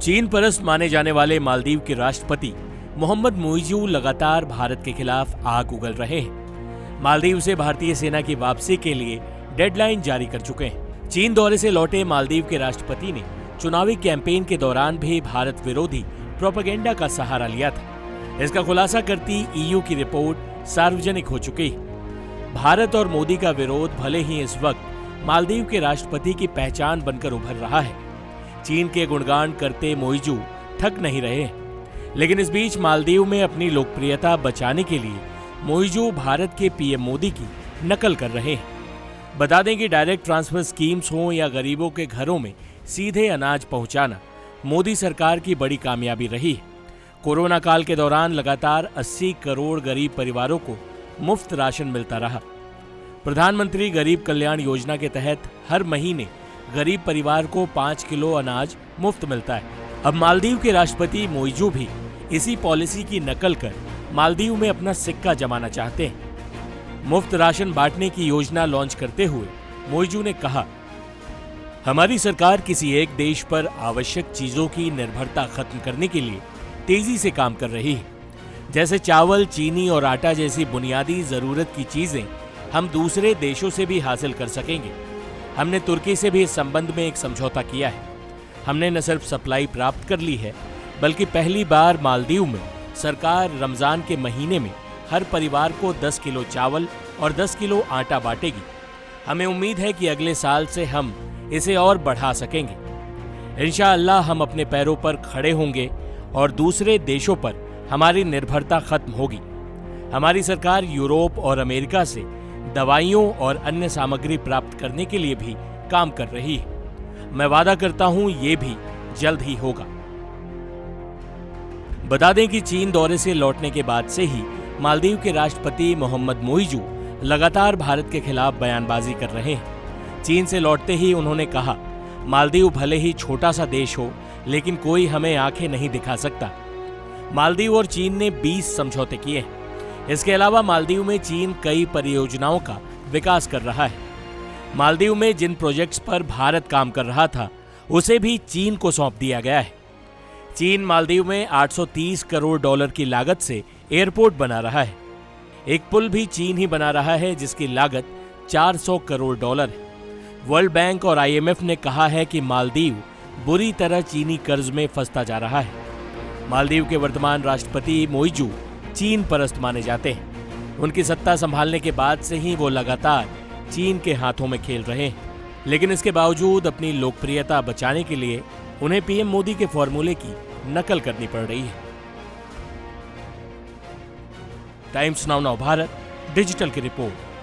चीन परस्त माने जाने वाले मालदीव के राष्ट्रपति मोहम्मद मुइज़ू लगातार भारत के खिलाफ आग उगल रहे हैं। मालदीव से भारतीय सेना की वापसी के लिए डेडलाइन जारी कर चुके हैं। चीन दौरे से लौटे मालदीव के राष्ट्रपति ने चुनावी कैंपेन के दौरान भी भारत विरोधी प्रोपेगेंडा का सहारा लिया था। इसका खुलासा करती ईयू की रिपोर्ट सार्वजनिक हो चुकी है। भारत और मोदी का विरोध भले ही इस वक्त मालदीव के राष्ट्रपति की पहचान बनकर उभर रहा है। चीन के गुणगान करते मुइज़ू थक नहीं रहे, लेकिन इस बीच मालदीव में अपनी लोकप्रियता बचाने के लिए मुइज़ू भारत के पीएम मोदी की नकल कर रहे हैं। बता दें कि डायरेक्ट ट्रांसफर स्कीम्स हों या गरीबों के घरों में सीधे अनाज पहुंचाना मोदी सरकार की बड़ी कामयाबी रही है। कोरोना काल के दौरान लगातार 80 करोड़ गरीब परिवारों को मुफ्त राशन मिलता रहा। प्रधानमंत्री गरीब कल्याण योजना के तहत हर महीने गरीब परिवार को 5 किलो अनाज मुफ्त मिलता है। अब मालदीव के राष्ट्रपति मुइज़ू भी इसी पॉलिसी की नकल कर मालदीव में अपना सिक्का जमाना चाहते हैं। मुफ्त राशन बांटने की योजना लॉन्च करते हुए मुइज़ू ने कहा, हमारी सरकार किसी एक देश पर आवश्यक चीजों की निर्भरता खत्म करने के लिए तेजी से काम कर रही है। जैसे चावल, चीनी और आटा जैसी बुनियादी जरूरत की चीजें हम दूसरे देशों से भी हासिल कर सकेंगे। हमने तुर्की से भी इस संबंध में एक समझौता किया है। हमने न सिर्फ सप्लाई प्राप्त कर ली है, बल्कि पहली बार मालदीव में सरकार रमजान के महीने में हर परिवार को 10 किलो चावल और 10 किलो आटा बांटेगी। हमें उम्मीद है कि अगले साल से हम इसे और बढ़ा सकेंगे। इंशाअल्लाह हम अपने पैरों पर खड़े होंगे और दूसरे देशों पर हमारी निर्भरता खत्म होगी। हमारी सरकार यूरोप और अमेरिका से दवाइयों और अन्य सामग्री प्राप्त करने के लिए भी काम कर रही है। मैं वादा करता हूं ये भी जल्द ही होगा। बता दें कि चीन दौरे से लौटने के बाद से ही मालदीव के राष्ट्रपति मोहम्मद मुइज़ू लगातार भारत के खिलाफ बयानबाजी कर रहे हैं। चीन से लौटते ही उन्होंने कहा, मालदीव भले ही छोटा सा देश हो, लेकिन कोई हमें आंखें नहीं दिखा सकता। मालदीव और चीन ने 20 समझौते किए हैं। इसके अलावा मालदीव में चीन कई परियोजनाओं का विकास कर रहा है। मालदीव में जिन प्रोजेक्ट्स पर भारत काम कर रहा था, उसे भी चीन को सौंप दिया गया है। चीन मालदीव में 830 करोड़ डॉलर की लागत से एयरपोर्ट बना रहा है। एक पुल भी चीन ही बना रहा है, जिसकी लागत 400 करोड़ डॉलर है। वर्ल्ड बैंक और IMF ने कहा है कि मालदीव बुरी तरह चीनी कर्ज में फंसता जा रहा है। मालदीव के वर्तमान राष्ट्रपति मुइज़ू चीन परस्त माने जाते हैं। उनकी सत्ता संभालने के बाद से ही वो लगातार चीन के हाथों में खेल रहे हैं, लेकिन इसके बावजूद अपनी लोकप्रियता बचाने के लिए उन्हें पीएम मोदी के फॉर्मूले की नकल करनी पड़ रही है। टाइम्स नाउ भारत डिजिटल की रिपोर्ट।